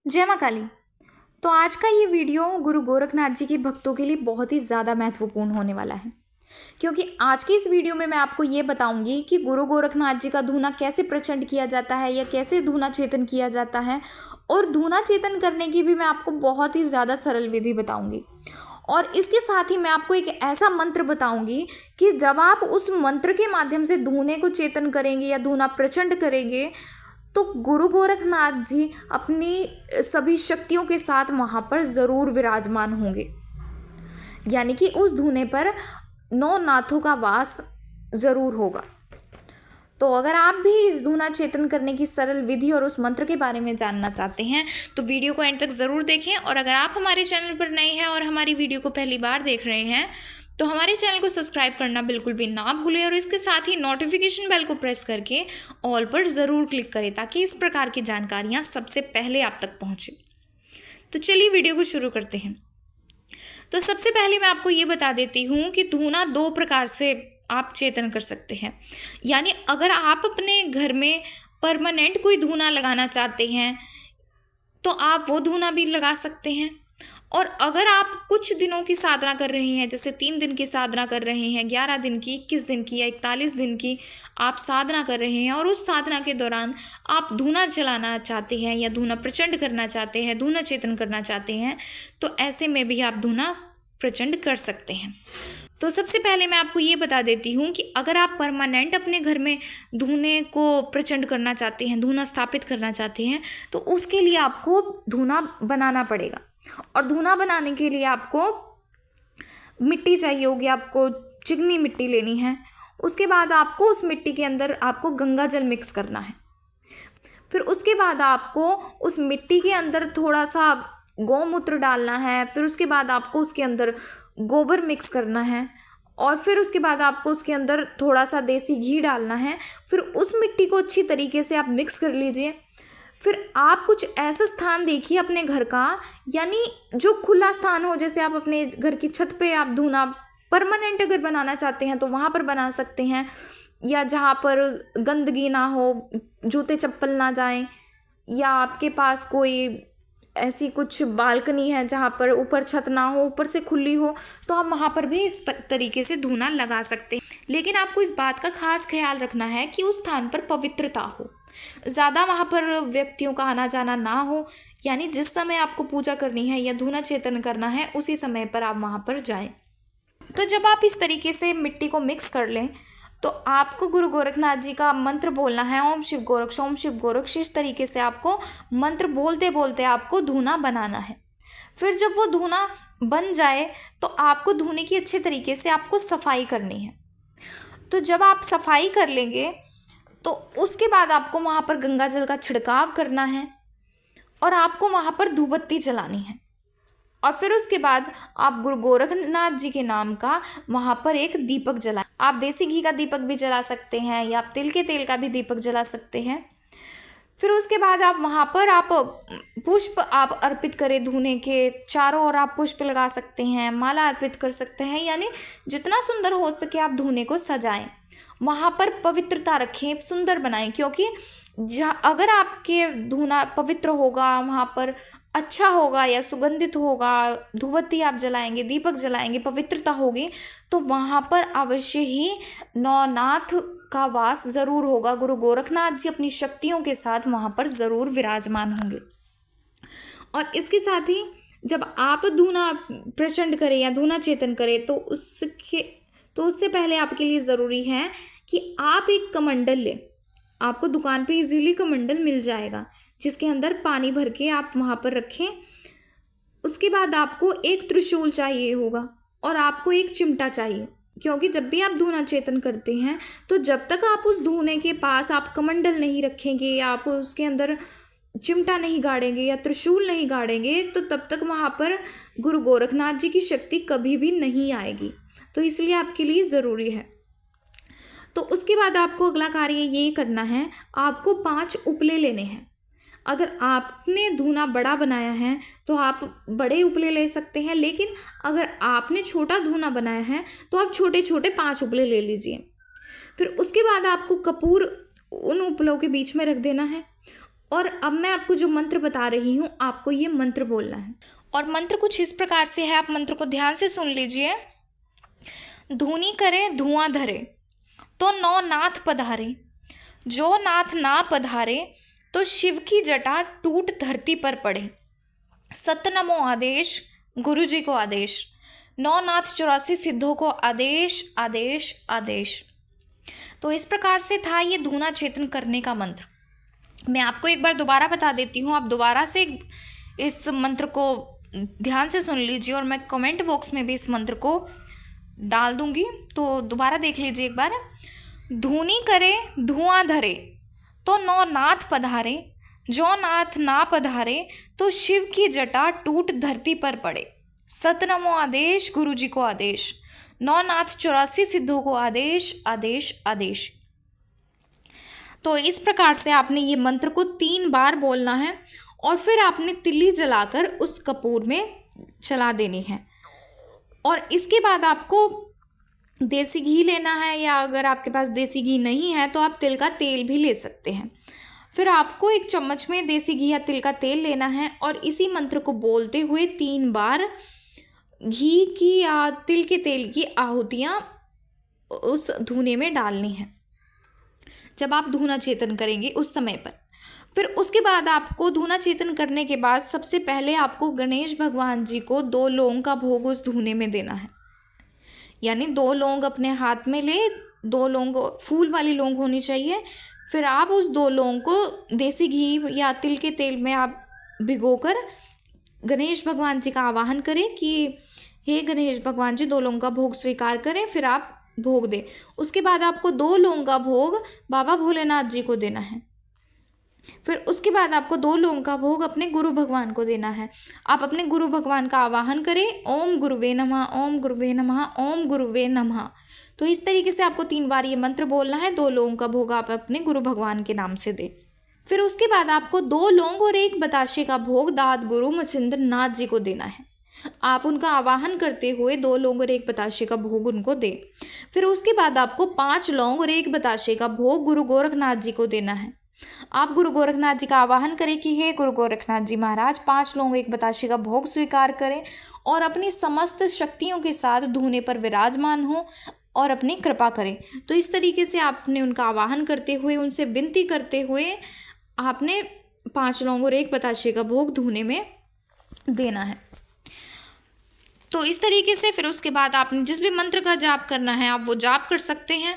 जय माँ काली। तो आज का ये वीडियो गुरु गोरखनाथ जी के भक्तों के लिए बहुत ही ज़्यादा महत्वपूर्ण होने वाला है, क्योंकि आज की इस वीडियो में मैं आपको ये बताऊंगी कि गुरु गोरखनाथ जी का धूना कैसे प्रचंड किया जाता है या कैसे धूना चेतन किया जाता है। और धूना चेतन करने की भी मैं आपको बहुत ही ज़्यादा सरल विधि बताऊंगी। और इसके साथ ही मैं आपको एक ऐसा मंत्र बताऊंगी कि जब आप उस मंत्र के माध्यम से धूने को चेतन करेंगे या धूना प्रचंड करेंगे तो गुरु गोरखनाथ जी अपनी सभी शक्तियों के साथ वहाँ पर ज़रूर विराजमान होंगे, यानी कि उस धूने पर 9 नाथों का वास ज़रूर होगा। तो अगर आप भी इस धूना चेतन करने की सरल विधि और उस मंत्र के बारे में जानना चाहते हैं तो वीडियो को एंड तक ज़रूर देखें। और अगर आप हमारे चैनल पर नए हैं और हमारी वीडियो को पहली बार देख रहे हैं तो हमारे चैनल को सब्सक्राइब करना बिल्कुल भी ना भूलें और इसके साथ ही नोटिफिकेशन बेल को प्रेस करके ऑल पर ज़रूर क्लिक करें ताकि इस प्रकार की जानकारियाँ सबसे पहले आप तक पहुँचे। तो चलिए वीडियो को शुरू करते हैं। तो सबसे पहले मैं आपको ये बता देती हूँ कि धूना 2 प्रकार से आप चेतन कर सकते हैं। यानी अगर आप अपने घर में परमानेंट कोई धूना लगाना चाहते हैं तो आप वो धूना भी लगा सकते हैं। और अगर आप कुछ दिनों की साधना कर रहे हैं, जैसे 3 दिन की साधना कर रहे हैं, 11 दिन की, 21 दिन की या 41 दिन की आप साधना कर रहे हैं और उस साधना के दौरान आप धूना चलाना चाहते हैं या धूना प्रचंड करना चाहते हैं, धूना चेतन करना चाहते हैं, तो ऐसे में भी आप धूना प्रचंड कर सकते हैं। तो सबसे पहले मैं आपको ये बता देती हूँ कि अगर आप परमानेंट अपने घर में धूने को प्रचंड करना चाहते हैं, धूना स्थापित करना चाहते हैं, तो उसके लिए आपको धूना बनाना पड़ेगा। और धूना बनाने के लिए आपको मिट्टी चाहिए होगी, आपको चिकनी मिट्टी लेनी है। उसके बाद आपको उस मिट्टी के अंदर आपको गंगा जल मिक्स करना है। फिर उसके बाद आपको उस मिट्टी के अंदर थोड़ा सा गौमूत्र डालना है। फिर उसके बाद आपको उसके अंदर गोबर मिक्स करना है और फिर उसके बाद आपको उसके अंदर थोड़ा सा देसी घी डालना है। फिर उस मिट्टी को अच्छी तरीके से आप मिक्स कर लीजिए। फिर आप कुछ ऐसा स्थान देखिए अपने घर का, यानी जो खुला स्थान हो, जैसे आप अपने घर की छत पे आप धूना परमानेंट अगर बनाना चाहते हैं तो वहाँ पर बना सकते हैं, या जहाँ पर गंदगी ना हो, जूते चप्पल ना जाएं, या आपके पास कोई ऐसी कुछ बालकनी है जहाँ पर ऊपर छत ना हो, ऊपर से खुली हो, तो आप वहाँ पर भी इस तरीके से धूना लगा सकते हैं। लेकिन आपको इस बात का खास ख्याल रखना है कि उस स्थान पर पवित्रता हो, ज़्यादा वहाँ पर व्यक्तियों का आना जाना ना हो। यानी जिस समय आपको पूजा करनी है या धूना चेतन करना है उसी समय पर आप वहाँ पर जाएं। तो जब आप इस तरीके से मिट्टी को मिक्स कर लें तो आपको गुरु गोरखनाथ जी का मंत्र बोलना है, ओम शिव गोरक्ष, ओम शिव गोरक्ष। इस तरीके से आपको मंत्र बोलते बोलते आपको धूना बनाना है। फिर जब वो धूना बन जाए तो आपको धूने की अच्छे तरीके से आपको सफाई करनी है। तो जब आप सफाई कर लेंगे तो उसके बाद आपको वहाँ पर गंगा जल का छिड़काव करना है और आपको वहाँ पर धूपबत्ती जलानी है। और फिर उसके बाद आप गुरु गोरखनाथ जी के नाम का वहाँ पर एक दीपक जलाएं। आप देसी घी का दीपक भी जला सकते हैं या आप तिल के तेल का भी दीपक जला सकते हैं। फिर उसके बाद आप वहाँ पर आप पुष्प आप अर्पित करें, धूने के चारों ओर आप पुष्प लगा सकते हैं, माला अर्पित कर सकते हैं। यानी जितना सुंदर हो सके आप धूने को सजाएं, वहाँ पर पवित्रता रखें, सुंदर बनाएं। क्योंकि अगर आपके धूना पवित्र होगा, वहाँ पर अच्छा होगा या सुगंधित होगा, धूपबत्ती आप जलाएंगे, दीपक जलाएंगे, पवित्रता होगी, तो वहाँ पर अवश्य ही नौनाथ का वास ज़रूर होगा। गुरु गोरखनाथ जी अपनी शक्तियों के साथ वहाँ पर ज़रूर विराजमान होंगे। और इसके साथ ही जब आप धूना प्रचंड करें या धूना चेतन करें तो उससे पहले आपके लिए ज़रूरी है कि आप एक कमंडल लें। आपको दुकान पे इजीली कमंडल मिल जाएगा जिसके अंदर पानी भर के आप वहाँ पर रखें। उसके बाद आपको एक त्रिशूल चाहिए होगा और आपको एक चिमटा चाहिए, क्योंकि जब भी आप धूना चेतन करते हैं तो जब तक आप उस धूने के पास आप कमंडल नहीं रखेंगे या आप उसके अंदर चिमटा नहीं गाड़ेंगे या त्रिशूल नहीं गाड़ेंगे तो तब तक वहाँ पर गुरु गोरखनाथ जी की शक्ति कभी भी नहीं आएगी। तो इसलिए आपके लिए ज़रूरी है। तो उसके बाद आपको अगला कार्य ये करना है, आपको 5 उपले लेने हैं। अगर आपने धूना बड़ा बनाया है तो आप बड़े उपले ले सकते हैं, लेकिन अगर आपने छोटा धूना बनाया है तो आप छोटे छोटे 5 उपले ले लीजिए। फिर उसके बाद आपको कपूर उन उपलों के बीच में रख देना है और अब मैं आपको जो मंत्र बता रही हूँ, आपको ये मंत्र बोलना है। और मंत्र कुछ इस प्रकार से है, आप मंत्र को ध्यान से सुन लीजिए। धूनी करे धुआं धरे तो नौ नाथ पधारे, जो नाथ ना पधारे तो शिव की जटा टूट धरती पर पड़े। सत नमो आदेश, गुरु जी को आदेश, नौ नाथ 84 सिद्धों को आदेश आदेश आदेश। तो इस प्रकार से था ये धूना चेतन करने का मंत्र। मैं आपको एक बार दोबारा बता देती हूँ, आप दोबारा से इस मंत्र को ध्यान से सुन लीजिए और मैं कमेंट बॉक्स में भी इस मंत्र को डाल दूंगी, तो दोबारा देख लीजिए एक बार। धूनी करे धुआं धरे तो नौ नाथ पधारे, जो नाथ ना पधारे तो शिव की जटा टूट धरती पर पड़े। सत नमो आदेश, गुरु जी को आदेश, नौ नाथ 84 सिद्धों को आदेश आदेश आदेश। तो इस प्रकार से आपने ये मंत्र को 3 बार बोलना है और फिर आपने तिल्ली जलाकर उस कपूर में चला देनी है। और इसके बाद आपको देसी घी लेना है, या अगर आपके पास देसी घी नहीं है तो आप तिल का तेल भी ले सकते हैं। फिर आपको एक चम्मच में देसी घी या तिल का तेल लेना है और इसी मंत्र को बोलते हुए 3 बार घी की या तिल के तेल की आहुतियाँ उस धूने में डालनी है जब आप धूना चेतन करेंगे उस समय पर। फिर उसके बाद आपको धूना चेतन करने के बाद सबसे पहले आपको गणेश भगवान जी को 2 लौंग का भोग उस धूने में देना है। यानी 2 लौंग अपने हाथ में ले, 2 लौंग फूल वाली लौंग होनी चाहिए। फिर आप उस 2 लौंग को देसी घी या तिल के तेल में आप भिगोकर गणेश भगवान जी का आवाहन करें कि हे गणेश भगवान जी 2 लौंग का भोग स्वीकार करें, फिर आप भोग दें। उसके बाद आपको 2 लौंग का भोग बाबा भोलेनाथ जी को देना है। फिर उसके बाद आपको 2 लौंग का भोग अपने गुरु भगवान को देना है। आप अपने गुरु भगवान का आवाहन करें, ओम गुरुवे नमः, ओम गुरुवे नमः, ओम गुरुवे नमः। तो इस तरीके से आपको 3 बार ये मंत्र बोलना है। 2 लौंग का भोग आप अपने गुरु भगवान के नाम से दें। फिर उसके बाद आपको 2 लौंग और 1 बताशे का भोग दाद गुरु मच्छिंद्र नाथ जी को देना है। आप उनका आवाहन करते हुए 2 लौंग और 1 बताशे का भोग उनको दें। फिर उसके बाद आपको 5 लौंग और 1 बताशे का भोग गुरु गोरखनाथ जी को देना है। आप गुरु गोरखनाथ जी का आवाहन करें कि हे गुरु गोरखनाथ जी महाराज 5 लौंग 1 बताशे का भोग स्वीकार करें और अपनी समस्त शक्तियों के साथ धूने पर विराजमान हो और अपनी कृपा करें। तो इस तरीके से आपने उनका आवाहन करते हुए, उनसे विनती करते हुए आपने 5 लौंग और 1 बताशे का भोग धूने में देना है। तो इस तरीके से फिर उसके बाद आपने जिस भी मंत्र का जाप करना है आप वो जाप कर सकते हैं।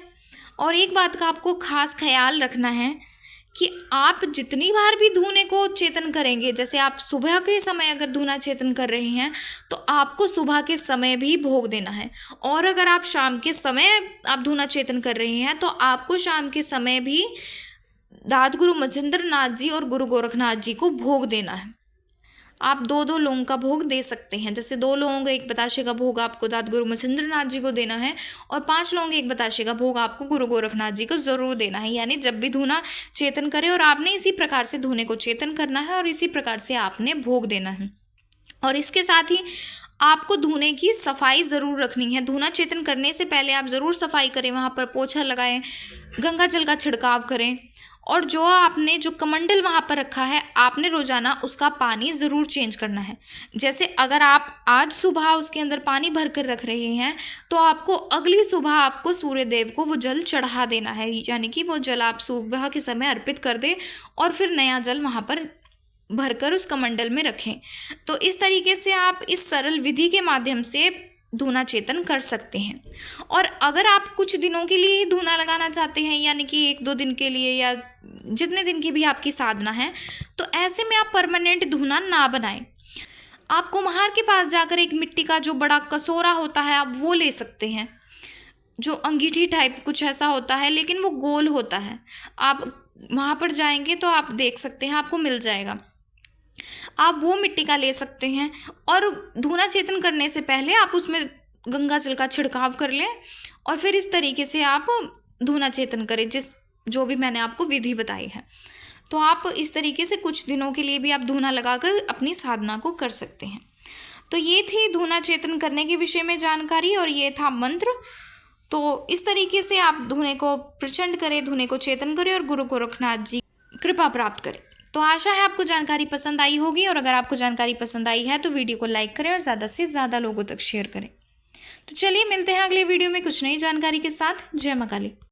और एक बात का आपको खास ख्याल रखना है कि आप जितनी बार भी धूने को चेतन करेंगे, जैसे आप सुबह के समय अगर धूना चेतन कर रहे हैं तो आपको सुबह के समय भी भोग देना है, और अगर आप शाम के समय आप धूना चेतन कर रहे हैं तो आपको शाम के समय भी दाद गुरु मच्छिंद्र नाथ जी और गुरु गोरखनाथ जी को भोग देना है। आप 2-2 लौंग का भोग दे सकते हैं। जैसे 2 लौंग 1 बताशे का भोग आपको दाद गुरु मच्छिंद्र नाथ जी को देना है और 5 लौंग 1 बताशे का भोग आपको गुरु गोरखनाथ जी को ज़रूर देना है। यानी जब भी धूना चेतन करे और आपने इसी प्रकार से धूने को चेतन करना है और इसी प्रकार से आपने भोग देना है। और इसके साथ ही आपको धूने की सफाई ज़रूर रखनी है। धूना चेतन करने से पहले आप ज़रूर सफाई करें, वहाँ पर पोछा लगाएं, गंगा जल का छिड़काव करें, और जो आपने जो कमंडल वहाँ पर रखा है आपने रोज़ाना उसका पानी ज़रूर चेंज करना है। जैसे अगर आप आज सुबह उसके अंदर पानी भर कर रख रहे हैं तो आपको अगली सुबह आपको सूर्य देव को वो जल चढ़ा देना है, यानी कि वो जल आप सुबह के समय अर्पित कर दें और फिर नया जल वहाँ पर भरकर उस कमंडल में रखें। तो इस तरीके से आप इस सरल विधि के माध्यम से धूना चेतन कर सकते हैं। और अगर आप कुछ दिनों के लिए ही धूना लगाना चाहते हैं, यानी कि 1-2 दिन के लिए या जितने दिन की भी आपकी साधना है, तो ऐसे में आप परमानेंट धूना ना बनाएं। आप कुम्हार के पास जाकर एक मिट्टी का जो बड़ा कसोरा होता है आप वो ले सकते हैं, जो अंगीठी टाइप कुछ ऐसा होता है लेकिन वो गोल होता है। आप वहाँ पर जाएंगे तो आप देख सकते हैं, आपको मिल जाएगा। आप वो मिट्टी का ले सकते हैं और धूना चेतन करने से पहले आप उसमें गंगा जल का छिड़काव कर लें और फिर इस तरीके से आप धूना चेतन करें, जो भी मैंने आपको विधि बताई है। तो आप इस तरीके से कुछ दिनों के लिए भी आप धूना लगाकर अपनी साधना को कर सकते हैं। तो ये थी धूना चेतन करने के विषय में जानकारी और ये था मंत्र। तो इस तरीके से आप धूने को प्रचंड करें, धूने को चेतन करें और गुरु गोरखनाथ जी कृपा प्राप्त करें। तो आशा है आपको जानकारी पसंद आई होगी, और अगर आपको जानकारी पसंद आई है तो वीडियो को लाइक करें और ज़्यादा से ज़्यादा लोगों तक शेयर करें। तो चलिए मिलते हैं अगले वीडियो में कुछ नई जानकारी के साथ। जय मां काली।